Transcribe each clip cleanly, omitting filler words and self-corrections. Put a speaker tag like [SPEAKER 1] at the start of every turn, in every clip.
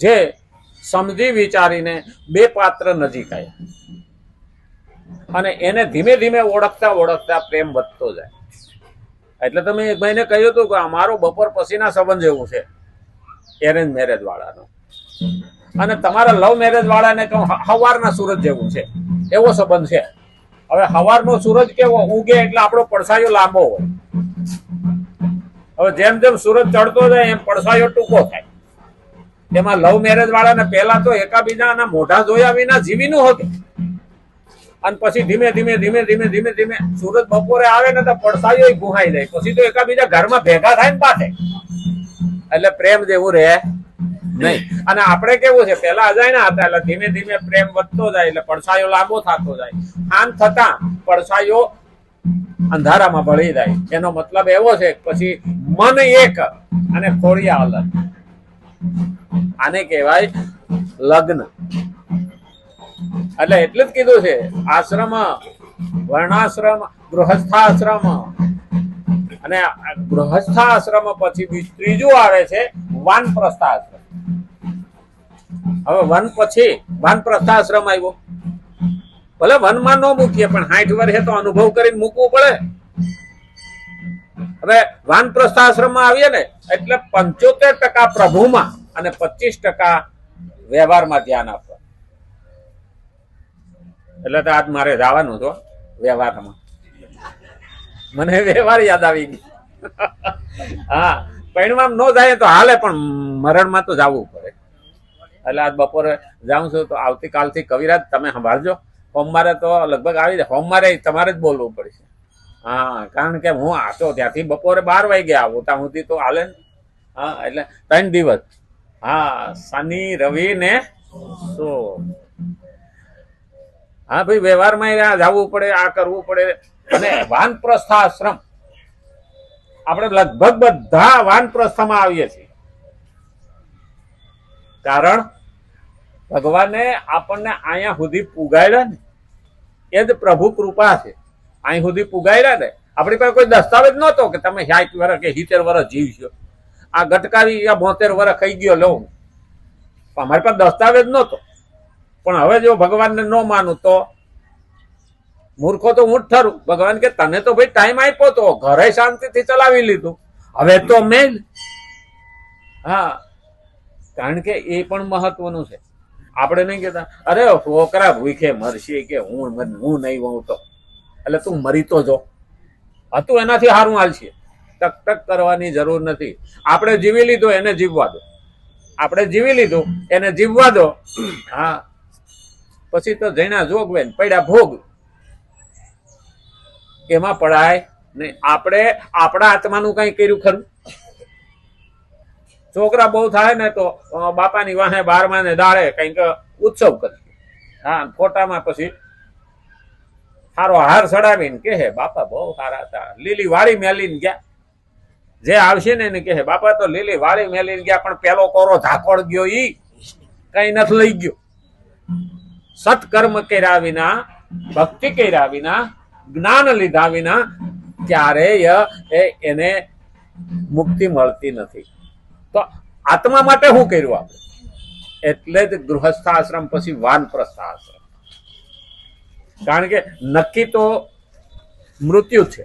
[SPEAKER 1] જે સમજી વિચારીને બે પાત્ર નજીક આવ્યા અને એને ધીમે ધીમે ઓળખતા ઓળખતા પ્રેમ વધતો જાય. એટલે તમે એક ભાઈને કહ્યું હતું કે અમારો બપોર પછીના સંબંધ જેવું છે એરેન્જ મેરેજ વાળાનો, અને તમારા લવ મેરેજ વાળાને કહું સવારના સૂરજ જેવું છે એવો સંબંધ છે. હવે સવારનો સૂરજ કેવો ઉગે એટલે આપણો પડછાયો લાંબો હોય. હવે જેમ જેમ સૂરજ ચડતો જાય એમ પડછાયો ટૂંકો થાય. એમાં લવ મેરેજ વાળાને પહેલા તો એકાબીજાના મોઢા જોયા વિના જીવીનું હતું, અને પછી ધીમે ધીમે ધીમે ધીમે ધીમે ધીમે સૂરજ બપોરે આવે ને તો પડછાયો ગુહાઈ જાય, પછી તો એકાબીજા ઘરમાં ભેગા થાય ને પાછે. એટલે પ્રેમ જેવું રહે નહીં. અને આપણે કેવું છે, પેલા અજાણ્યા હતા એટલે ધીમે ધીમે પ્રેમ વધતો જાય એટલે પડછાયો લાંબો થતો જાય. આમ થતા પડછાયો અંધારામાં ભળી જાય. એનો મતલબ એવો છે પછી મન એક અને ખોડિયા અલગ. આને કહેવાય લગ્ન. એટલે એટલું જ કીધું છે આશ્રમ, વર્ણાશ્રમ, ગૃહસ્થાશ્રમ, અને ગૃહસ્થાશ્રમ પછી ત્રીજું આવે છે વાનપ્રસ્થાશ્રમ. હવે વન પછી વાનપ્રસ્થાશ્રમ આવ્યો. ભલે વનમાં ન મૂકીએ પણ 60 વર્ષે તો અનુભવ કરીને મૂકવું પડે. હવે વાનપ્રસ્થાશ્રમમાં આવીએ ને એટલે 75% પ્રભુમાં અને 25% વ્યવહારમાં ધ્યાન આપવા. એટલે તો આજ મારે જવાનું હતો વ્યવહારમાં. મને વ્યવહાર યાદ આવી ગઈ. હા, પૈણમાં ન જાય તો હાલે પણ મરણમાં તો જવું પડે. એટલે આજ બપોરે જાઉં છું તો આવતીકાલથી કવિરાજ તમે સંભાળજો. સોમવારે તો લગભગ આવી જાય. સોમવારે તમારે જ બોલવું પડશે. હા, કારણ કે હું આતો ત્યાંથી બપોરે 12 વાગે આવું ત્યાં સુધી તો હાલે ને. હા, એટલે 3 દિવસ. હા, શનિ, રવિ ને સોમ. હા ભાઈ, વ્યવહારમાં જવું પડે, આ કરવું પડે. અને વાનપ્રસ્થાશ્રમ આપણે લગભગ બધા વાનપ્રસ્થમાં આવીએ છીએ. કારણ ભગવાને આપણને અહીંયા સુધી પુગાડ્યા ને એ જ પ્રભુ કૃપા છે. અહીં સુધી પુગાડ્યા ને આપણી પાસે કોઈ દસ્તાવેજ નહોતો કે તમે 60 વર્ષ કે 70 વર્ષ જીવશો. આ ગટકાવી 72 વર્ષ ખાઈ ગયો લઉં, અમારી પાસે દસ્તાવેજ નહોતો. પણ હવે જો ભગવાનને ન માનું તો મૂર્ખો તો હું જ ઠરું. ભગવાન કે તને તો ભાઈ ટાઈમ આપ્યો તો ઘરે શાંતિથી ચલાવી લીધું, હવે તો મેં. હા, કારણ કે એ પણ મહત્વનું છે. આપણે નહીં કેતા અરે છોકરા ભૂખે મરશે કે હું નહીં હોઉં તો, એટલે તું મરી તો જો હતું એનાથી સારું હાલશે. ટક ટક કરવાની જરૂર નથી. આપણે જીવી લીધું એને જીવવા દો. આપણે જીવી લીધું એને જીવવા દો. હા, પછી તો જણા જોગવે પડ્યા ભોગ, એમાં પડાય નહીં. આપણે આપણા આત્માનું કઈ કર્યું ખરું? છોકરા બહુ થાય ને તો બાપાની વાહે 12મા ને દાડે કઈક ઉત્સવ કરી. હા, ફોટામાં પછી સારો હાર ચડાવીને કહે બાપા બહુ સારા હતા, લીલી વાળી મેલીને ગયા. જે આવશે ને એને કહે બાપા તો લીલી વાળી મેલીને ગયા, પણ પેલો કોરો ઝાકોળ ગયો ઈ કઈ નથી લઈ ગયો. સત્કર્મ કર્યા વિના, ભક્તિ કર્યા વિના, જ્ઞાન લીધા વિના ક્યારેય એને મુક્તિ મળતી નથી. તો આત્મા માટે શું કર્યું આપણે? એટલે જ ગૃહસ્થાશ્રમ પછી વાનપ્રસ્થાશ્રમ. કારણ કે નક્કી તો મૃત્યુ છે.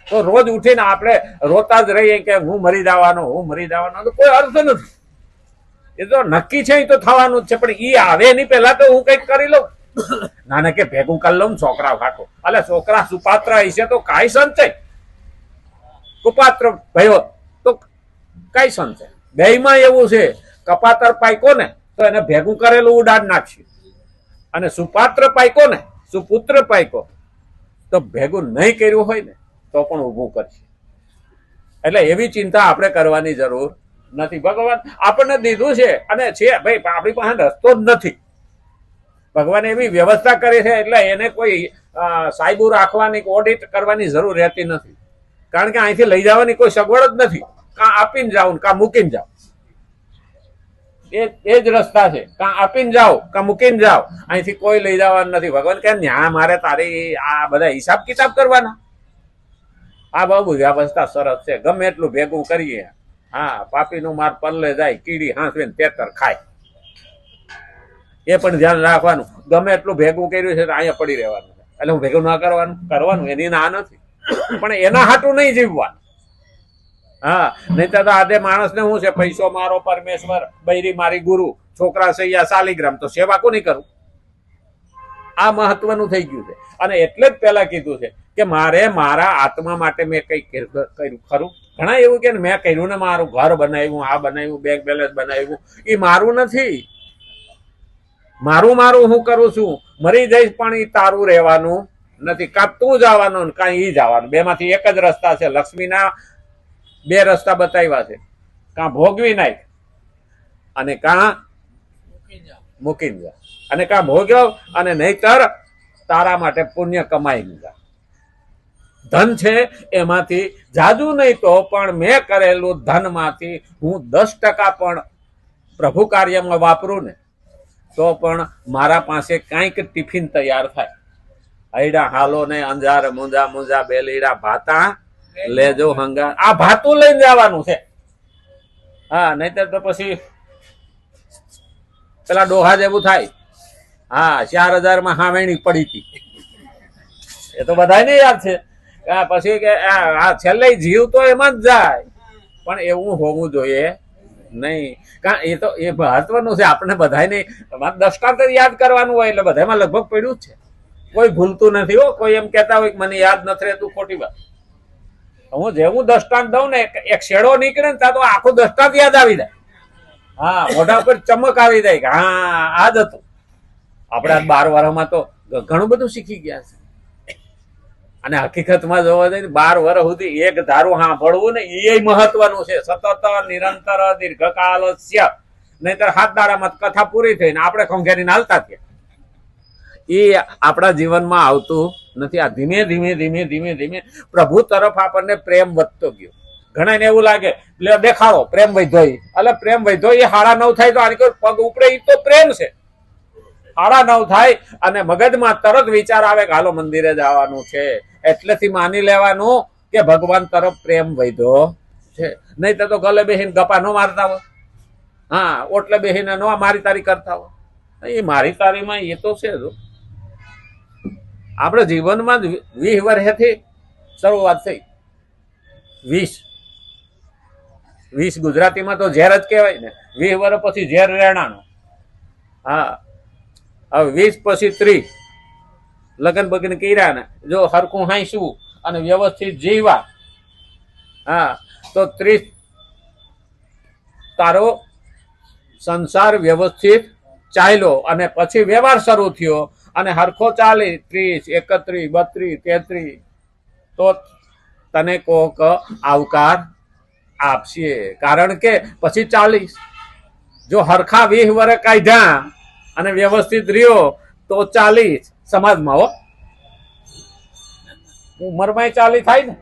[SPEAKER 1] તો રોજ ઉઠીને આપણે રોતા જ રહીએ કે હું મરી જવાનો, હું મરી જવાનો, તો કોઈ અર્થ નથી. એ તો નક્કી છે, એ તો થવાનું જ છે. પણ એ આવે એની પહેલા તો હું કઈક કરી લઉં. નાને કે ભેગું કરી લઉં છોકરા ફાટો. એટલે છોકરા સુપાત્ર હશે તો કાંઈ સંચય, કુપાત્ર ભયો તો કઈ સંચય. બેયમાં એવું છે, કપાતર પાયકો ને તો એને ભેગું કરેલું ઉડાડ નાખશે, અને સુપાત્ર પાયકો ને, સુપુત્ર પાયકો તો ભેગું નહીં કર્યું હોય ને તો પણ ઊભું કરશે. એટલે એવી ચિંતા આપણે કરવાની જરૂર નથી. ભગવાન આપણને દીધું છે અને છે ભાઈ, આપણી પાસે રસ્તો જ નથી. ભગવાને એવી વ્યવસ્થા કરી છે એટલે એને કોઈ સાહેબુ રાખવાની, ઓડિટ કરવાની જરૂર રહેતી નથી. કારણ કે અહીંથી લઈ જવાની કોઈ સગવડ જ નથી. કાં આપીને જાઓ કાં મૂકીને જાઓ, એ જ રસ્તા છે. કાં આપીને જાઓ કાં મૂકીને જાઓ, અહીંથી કોઈ લઈ જવાનું નથી. ભગવાન કહે ન્યા મારે તારી આ બધા હિસાબ કિતાબ કરવાના. આ બહુ વ્યવસ્થા સરસ છે, ગમે એટલું ભેગું કરીએ. હા, પાપીનું માર પલ્લે જાય, કીડી હાંસવીને તેતર ખાય. એ પણ ધ્યાન રાખવાનું. ગમે એટલું ભેગું કર્યું છે તો અહીંયા પડી રહેવાનું એટલે હું ભેગું ના કરવાનું એની ના નથી, પણ એના હાટું નહીં જીવવાનું. હા, નહીં તો આજે માણસને શું છે, પૈસો મારો પરમેશ્વર, બૈરી મારી ગુરુ, છોકરા સૈયા શાલિગ્રામ, તો સેવા કોની કરું? આ મહત્વનું થઈ ગયું છે. અને એટલે જ પેલા કીધું છે કે મારે મારા આત્મા માટે મેં કઈ કર્યું ખરું? ઘણા એવું કે મેં કર્યું ને, મારું ઘર બનાવ્યું, આ બનાવ્યું, બેંક બેલેન્સ બનાવ્યું, એ મારું નથી. મારું હું કરું છું? મરી જઈશ પણ એ તારું રહેવાનું નથી. કાં તું જવાનું કાં ઈ જવાનું, બે માંથી એક જ રસ્તા છે. લક્ષ્મીના બે રસ્તા બતાવ્યા છે, કાં ભોગવી નાખ અને કાં મૂકીને જા, અને કાં ભોગવ અને નહીતર તારા માટે પુણ્ય કમાઈને જા. ધન છે એમાંથી જાજુ નહીં તો પણ મેં કરેલું ધનમાંથી હું 10% પણ પ્રભુ કાર્યમાં વાપરું ને તો પણ મારા પાસે કાંઈક ટિફિન તૈયાર થાય. હૈડા હાલો ને અંજાર મુંજા મુંજા બેલીડા ભાતા લેજો હંગાર, આ ભાતું લઈને જવાનું છે. હા, નહીતર તો પછી પેલા ડોહા જેવું થાય. હા, 4000 માં હાવેણી પડી હતી, એ તો બધાને યાદ છે. પછી કે આ છેલ્લે જીવ તો એમાં જ જાય, પણ એવું હોવું જોઈએ નહીં. કારણ એ તો એ મહત્વનું છે. આપણે બધાને દષ્ટાંત યાદ કરવાનું હોય એટલે બધામાં લગભગ પડ્યું જ છે. કોઈ ભૂલતું નથી હો. કોઈ એમ કહેતા હોય કે મને યાદ નથી રહેતું, ખોટી વાત. હું જેવું દષ્ટાંત દઉં ને, એક શેડો નીકળે ને ત્યાં તો આખું દષ્ટાંત યાદ આવી જાય. હા, મોઢા પર ચમક આવી જાય કે હા આ જ હતું. આપણા 12 વર્ષમાં તો ઘણું બધું શીખી ગયા છે. અને હકીકતમાં જોવા જઈએ 12 વર્ષ સુધી એક ધારું સાંભળવું ને એ મહત્વનું છે. સતત નિરંતર દીર્ઘકાલસ્ય, નહીતર 7 દાડામાં કથા પૂરી થઈને આપણે ખંખેરીને હાલતા થયા. એ આપણા જીવનમાં આવતું નથી. આ ધીમે ધીમે ધીમે ધીમે ધીમે પ્રભુ તરફ આપણને પ્રેમ વધતો ગયો. ઘણાને એવું લાગે એટલે દેખાડો પ્રેમ વધ્યો, એટલે પ્રેમ વધ્યો એ 9:30 થાય તો આની કોઈ પગ ઉપડે, એ તો પ્રેમ છે. 9:30 થાય અને મગજમાં તરત વિચાર આવે કે હાલો મંદિરે જવાનું છે, એટલેથી માની લેવાનું કે ભગવાન તરફ પ્રેમ વધ્યો છે. નહીં તો ગલે બેહીને ગપા ન મારતા હોય. હા, ઓટલે બેહીને ન મારી તારી કરતા હોય. એ મારી તારીમાં એ તો છે જ. આપણે જીવનમાં 20 વર્ષથી શરૂઆત થઈ. 20 ગુજરાતીમાં તો ઝેર જ કહેવાય ને. 20 વર્ષ પછી ઝેર રેણાનો. હા, હવે 20 પછી 30 લગ્ન બગન કર્યા ને, જો હરખું હાંસવું અને વ્યવસ્થિત જીવા, હા, તો 30 તારો સંસાર વ્યવસ્થિત ચાલ્યો અને પછી વ્યવહાર શરૂ થયો અને હરખો ચાલે 30, 31, 32, 33 તો તને કોક આવકાર આપશે. કારણ કે પછી 40 જો હરખા 20 વર્ષ કાઢ્યા અને વ્યવસ્થિત રહ્યો તો 40 સમાજમાં હો, ઉંમરમાં 40 થાય ને.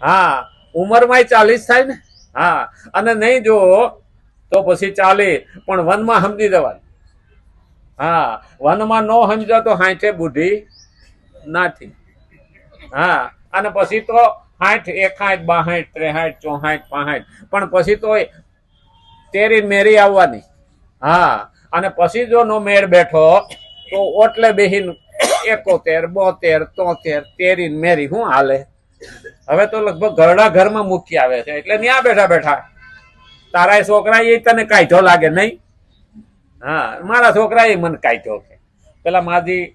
[SPEAKER 1] હા, ઉંમરમાં 40 થાય ને. હા, અને નહીં જો તો પછી 40 પણ વનમાં સમજી જવાનું. હા, વનમાં નો સમજો તો 60 બુદ્ધિ નથી. હા, અને પછી તો 60, 61, 62, 63, 64, 65 પણ પછી તો તેરી મેરી આવવાની. હા, અને પછી જો નો મેળ બેઠો તો ઓટલે બેહીન 71, 72, 73 તેરી મેરી શું હાલે. હવે તો લગભગ ઘરડા ઘરમાં મૂકી આવે છે. એટલે ત્યાં બેઠા બેઠા તારા છોકરા એ તને કાઢ્યો લાગે નહીં. હા, મારા છોકરા એ મને કાઢ્યો છે. પેલા માજી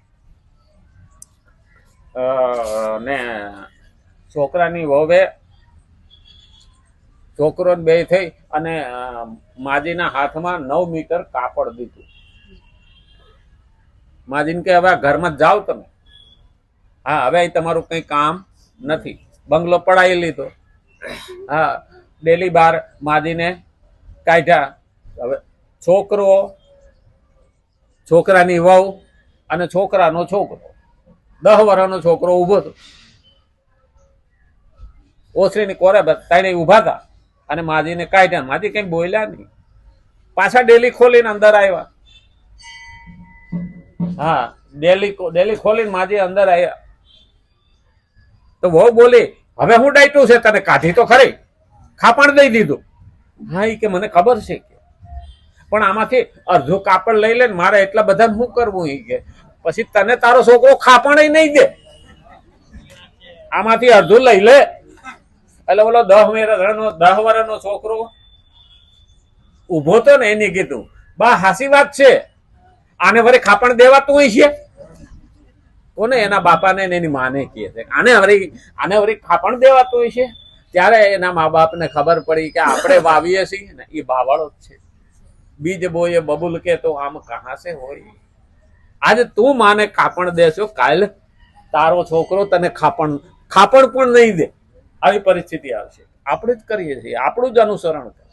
[SPEAKER 1] ને છોકરાની વહુએ છોકરો બે થઈ અને માજીના હાથમાં 9 મીટર કાપડ દીધું. માજીને કે હવે ઘરમાં જાઓ તમે. હા, હવે તમારું કઈ કામ નથી. બંગલો પડાવી લીધો. હા, ડેલી બાર માજીને કાઢ્યા. હવે છોકરો, છોકરાની વહુ અને છોકરાનો છોકરો, 10 વર્ષનો છોકરો ઉભો હતો. ઓસરીની કોરે તાઈને ઉભા હતા અને માજીને કાઢ્યા. માજી કઈ બોલ્યા નહીં. પાછા ડેલી ખોલીને અંદર આવ્યા. હા, ડેલી ખોલીને માજી અંદર આવ્યા તો બહુ બોલી, હવે હું ડાયટું છે તને કાઢી તો ખરી, ખાપણ દઈ દીધું. હા, એ કે મને ખબર છે કે પણ આમાંથી અડધું કાપડ લઈ લે ને મારે એટલા બધા શું કરવું ઈ કે પછી તને તારો છોકરો ખાપણ નહીં દે. આમાંથી અડધું લઈ લે. એટલે બોલો 10 વર્ષનો છોકરો ઉભો તો ને એને કીધું બા હાસી વાત છે, આને વળી ખાપણ દેવાતું હોય છે કોને? એના બાપાને એની માને કહે છે આને વળી ખાપણ દેવાતું હોય છે. ત્યારે એના મા બાપને ખબર પડી કે આપણે વાવીએ છીએ ને એ બાવાળો જ છે. બીજ બોયે બબુલ કે તો આમ કહા સે હોય. આજે તું માને ખાપણ દેશો, કાલ તારો છોકરો તને ખાપણ પણ નહીં દે. આવી પરિસ્થિતિ આવશે. આપણે જ કરીએ છીએ, આપણું જ અનુસરણ કરે.